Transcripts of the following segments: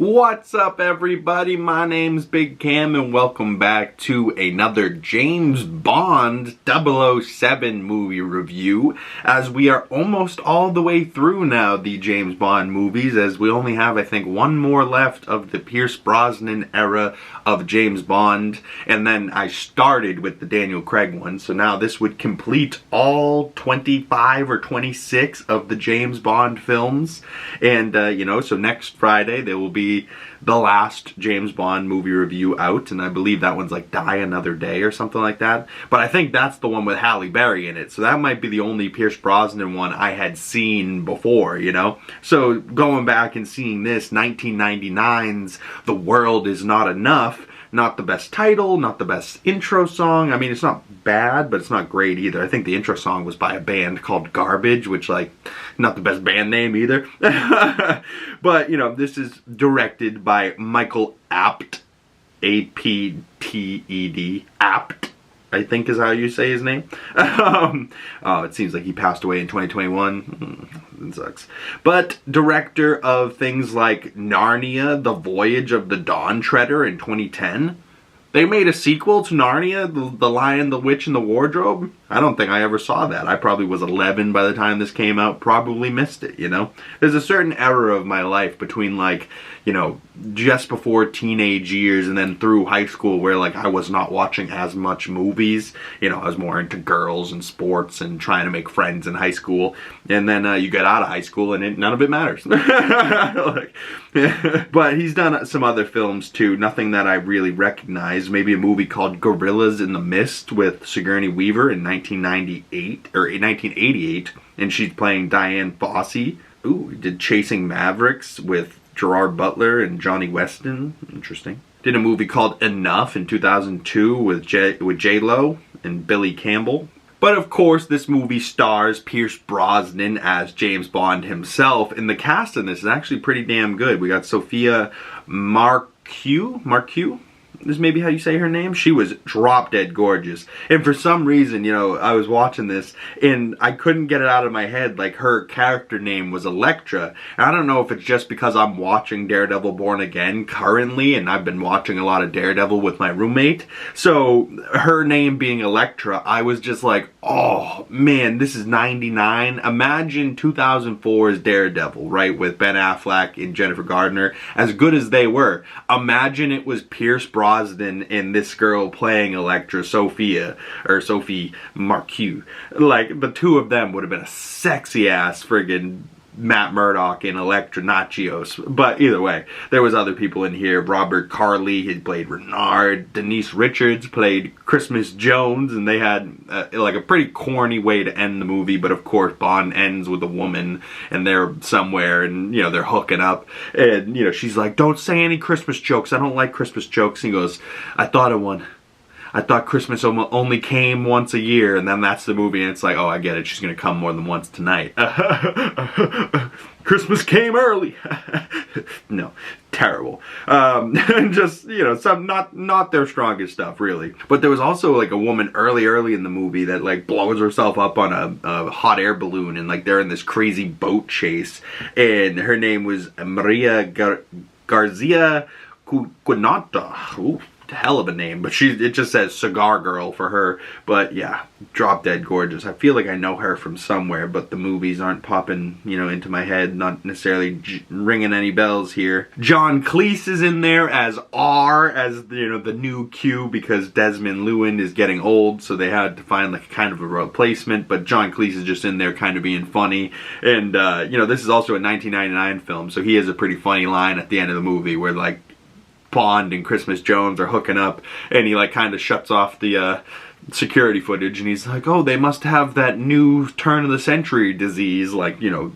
What's up, everybody? My name's Big Cam and welcome back to another James Bond 007 movie review, as we are almost all the way through now the James Bond movies, as we only have, I think, one more left of the Pierce Brosnan era of James Bond, and then I started with the Daniel Craig one, so now this would complete all 25 or 26 of the James Bond films, and so next Friday there will be the last James Bond movie review out, and I believe that one's like Die Another Day or something like that. But I think that's the one with Halle Berry in it, so that might be the only Pierce Brosnan one I had seen before, you know? So going back and seeing this, 1999's The World Is Not Enough, not the best title, not the best intro song. I mean, it's not bad, but it's not great either. I think the intro song was by a band called Garbage, which, like, not the best band name either. But, you know, this is directed by Michael APTED, A-P-T-E-D, APTED, I think is how you say his name. It seems like he passed away in 2021. It sucks. But director of things like Narnia, The Voyage of the Dawn Treader in 2010. They made a sequel to Narnia, The Lion, the Witch, and the Wardrobe. I don't think I ever saw that. I probably was 11 by the time this came out. Probably missed it, you know? There's a certain era of my life between, like, you know, just before teenage years and then through high school where, like, I was not watching as much movies. You know, I was more into girls and sports and trying to make friends in high school. And then you get out of high school and none of it matters. But he's done some other films, too. Nothing that I really recognize. Maybe a movie called Gorillas in the Mist with Sigourney Weaver in 1998, or 1988. And she's playing Diane Fossey. Ooh, he did Chasing Mavericks with Gerard Butler and Johnny Weston. Interesting. Did a movie called Enough in 2002 with J-Lo and Billy Campbell. But of course, this movie stars Pierce Brosnan as James Bond himself, and the cast in this is actually pretty damn good. We got Sophia Marceau? Is maybe how you say her name? She was drop dead gorgeous. And for some reason, you know, I was watching this and I couldn't get it out of my head. Like, her character name was ELEKTRA. And I don't know if it's just because I'm watching Daredevil Born Again currently, and I've been watching a lot of Daredevil with my roommate. So her name being ELEKTRA, I was just like, oh man, this is 99. Imagine 2004's Daredevil, right? With Ben Affleck and Jennifer Gardner. As good as they were, imagine it was Pierce Brosnan and this girl playing ELEKTRA, Sophie Marceau. Like, the two of them would have been a sexy ass friggin' Matt Murdock and ELEKTRA Nachios. But either way, there was other people in here. Robert Carlyle, he played Renard. Denise Richards played Christmas Jones, and they had like a pretty corny way to end the movie. But of course, Bond ends with a woman, and they're somewhere, and you know, they're hooking up, and you know, she's like, "Don't say any Christmas jokes. I don't like Christmas jokes." And he goes, "I thought of one. I thought Christmas only came once a year," and then that's the movie, and it's like, oh, I get it, she's gonna come more than once tonight. Christmas came early. No, terrible. Just, you know, some not their strongest stuff, really. But there was also like a woman early in the movie that like blows herself up on a hot air balloon, and like they're in this crazy boat chase, and her name was Maria Garcia Cunata. Ooh. Hell of a name, but it just says Cigar Girl for her. But yeah, drop dead gorgeous. I feel like I know her from somewhere, but the movies aren't popping, you know, into my head, not necessarily ringing any bells here. John Cleese is in there as R, as, you know, the new Q, because Desmond Llewellyn is getting old, so they had to find like kind of a replacement. But John Cleese is just in there kind of being funny, and you know, this is also a 1999 film, so he has a pretty funny line at the end of the movie where like Bond and Christmas Jones are hooking up, and he like kind of shuts off the security footage, and he's like, oh, they must have that new turn of the century disease, like, you know,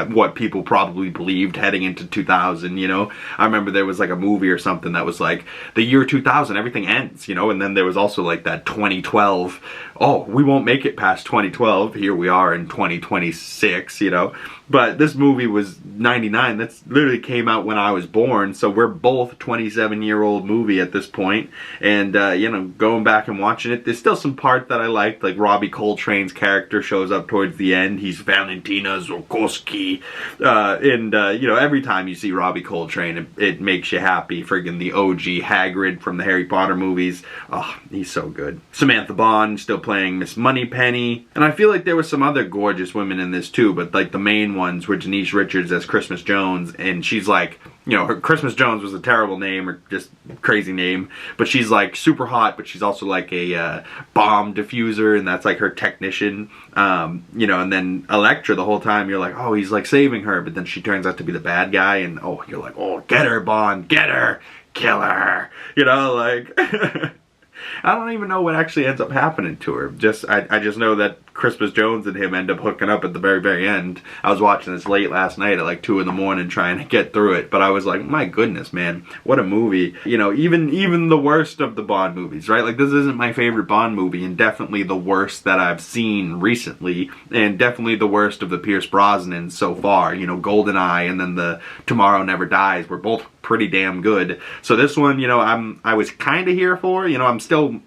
what people probably believed heading into 2000, you know. I remember there was like a movie or something that was like, the year 2000, everything ends, you know, and then there was also like that 2012, oh, we won't make it past 2012, here we are in 2026, you know. But this movie was 99. That's literally came out when I was born. So we're both 27-year-old movie at this point. And, you know, going back and watching it, there's still still some part that I liked, like Robbie Coltrane's character shows up towards the end. He's Valentina Zorkowski. You know, every time you see Robbie Coltrane, it makes you happy. Friggin' the OG Hagrid from the Harry Potter movies. Oh, he's so good. Samantha Bond still playing Miss Moneypenny. And I feel like there were some other gorgeous women in this too, but like the main ones were Denise Richards as Christmas Jones, and she's like, you know, her Christmas Jones was a terrible name, or just crazy name, but she's like super hot, but she's also like a bomb diffuser, and that's like her technician. You know, and then Elektra, the whole time you're like, oh, he's like saving her, but then she turns out to be the bad guy, and oh, you're like, oh, get her, Bond, get her, kill her, you know, like I don't even know what actually ends up happening to her. I just know that Christmas Jones and him end up hooking up at the very end. I was watching this late last night at like 2 in the morning trying to get through it, but I was like, my goodness, man, what a movie. You know, even the worst of the Bond movies, right? Like, this isn't my favorite Bond movie, and definitely the worst that I've seen recently, and definitely the worst of the Pierce Brosnan so far. You know, GoldenEye and then the Tomorrow Never Dies were both pretty damn good. So this one, you know, I was kind of here for. You know, I'm still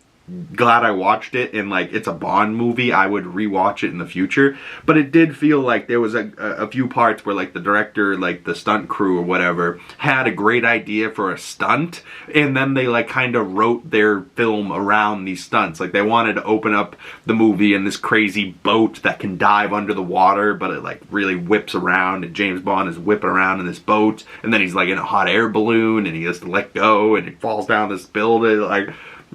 glad I watched it, and like, it's a Bond movie. I would rewatch it in the future, but it did feel like there was a few parts where like the director, like the stunt crew or whatever, had a great idea for a stunt, and then they like kind of wrote their film around these stunts. Like, they wanted to open up the movie in this crazy boat that can dive under the water, but it like really whips around, and James Bond is whipping around in this boat, and then he's like in a hot air balloon, and he has to let go, and it falls down this building, like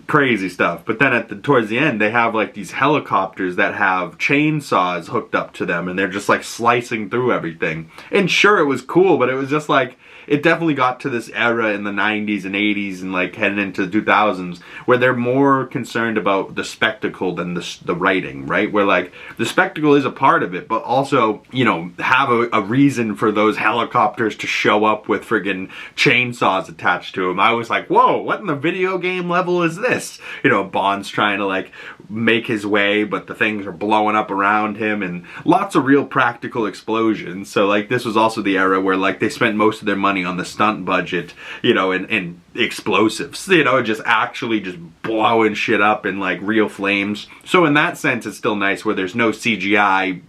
crazy stuff. But then towards the end, they have like these helicopters that have chainsaws hooked up to them, and they're just like slicing through everything. And sure, it was cool, but it was just like, it definitely got to this era in the 90s and 80s and like heading into the 2000s where they're more concerned about the spectacle than the writing, right? Where like the spectacle is a part of it, but also, you know, have a reason for those helicopters to show up with friggin' chainsaws attached to them. I was like, whoa, what in the video game level is this? You know, Bond's trying to like make his way, but the things are blowing up around him, and lots of real practical explosions. So like, this was also the era where like they spent most of their money on the stunt budget, you know, and explosives, you know, just actually just blowing shit up in like real flames. So in that sense, it's still nice where there's no CGI,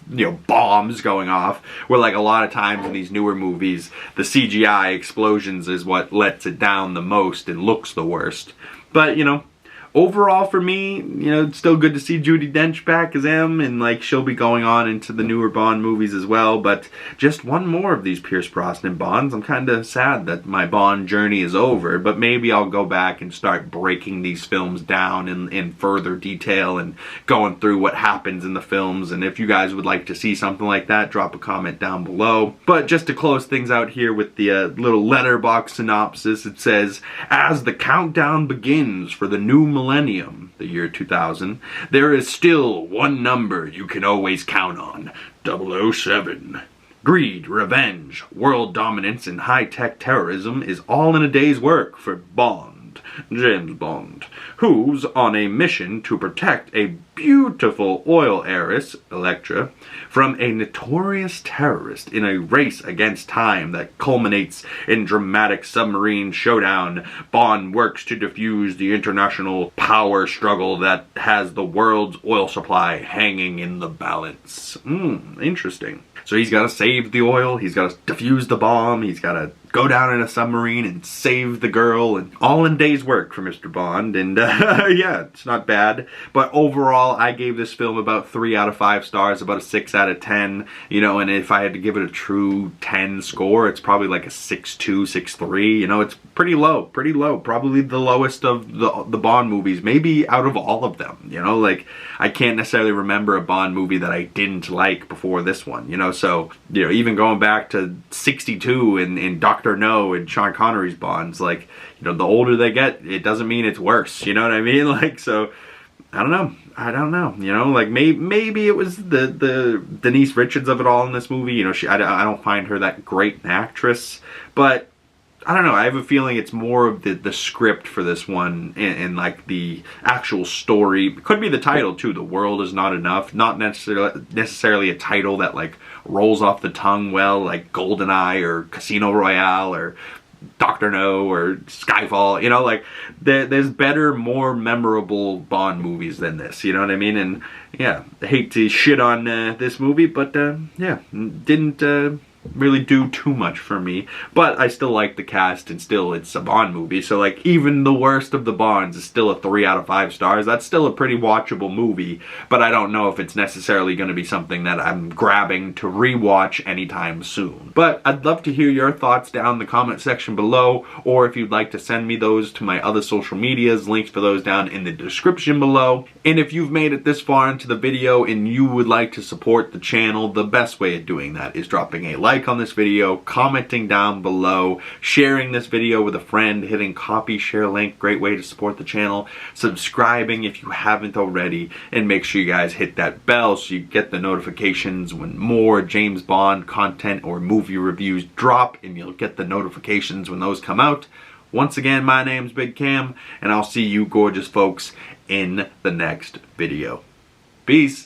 you know, bombs going off, where like a lot of times in these newer movies, the CGI explosions is what lets it down the most and looks the worst. But, you know, overall for me, you know, it's still good to see Judi Dench back as M, and like, she'll be going on into the newer Bond movies as well. But just one more of these Pierce Brosnan Bonds. I'm kind of sad that my Bond journey is over, but maybe I'll go back and start breaking these films down in further detail and going through what happens in the films. And if you guys would like to see something like that, drop a comment down below. But just to close things out here with the little letterbox synopsis, it says, as the countdown begins for the new millennium, the year 2000, there is still one number you can always count on: 007. Greed, revenge, world dominance, and high-tech terrorism is all in a day's work for Bond, James Bond, who's on a mission to protect a beautiful oil heiress, Elektra, from a notorious terrorist in a race against time that culminates in dramatic submarine showdown. Bond works to defuse the international power struggle that has the world's oil supply hanging in the balance. Interesting. So he's got to save the oil, he's got to defuse the bomb, he's got to go down in a submarine and save the girl, and all in day's work for Mr. Bond. And yeah, it's not bad. But overall, I gave this film about 3 out of 5 stars, about a 6 out of 10. You know, and if I had to give it a true 10 score, it's probably like a 6.2, 6.3. You know, it's pretty low, pretty low. Probably the lowest of the Bond movies, maybe out of all of them. You know, like, I can't necessarily remember a Bond movie that I didn't like before this one. You know, so, you know, even going back to 62 and Dr. No and Sean Connery's Bonds, like, you know, the older they get, it doesn't mean it's worse, you know what I mean? Like, so, I don't know, you know, like, maybe it was the Denise Richards of it all in this movie. You know, I don't find her that great an actress, but I don't know, I have a feeling it's more of the script for this one, and like the actual story. It could be the title too, The World Is Not Enough. Not necessarily a title that like rolls off the tongue well, like GoldenEye or Casino Royale or Dr. No or Skyfall, you know, like there's better, more memorable Bond movies than this, you know what I mean? And yeah, I hate to shit on this movie, but yeah, didn't really do too much for me, but I still like the cast, and still it's a Bond movie, so like even the worst of the Bonds is still a 3 out of 5 stars. That's still a pretty watchable movie, but I don't know if it's necessarily going to be something that I'm grabbing to rewatch anytime soon. But I'd love to hear your thoughts down in the comment section below, or if you'd like to send me those to my other social medias, links for those down in the description below. And if you've made it this far into the video and you would like to support the channel, the best way of doing that is dropping a like on this video, commenting down below, sharing this video with a friend, hitting copy, share link, great way to support the channel, subscribing if you haven't already, and make sure you guys hit that bell so you get the notifications when more James Bond content or movie reviews drop, and you'll get the notifications when those come out. Once again, my name's Big Cam, and I'll see you gorgeous folks in the next video. Peace!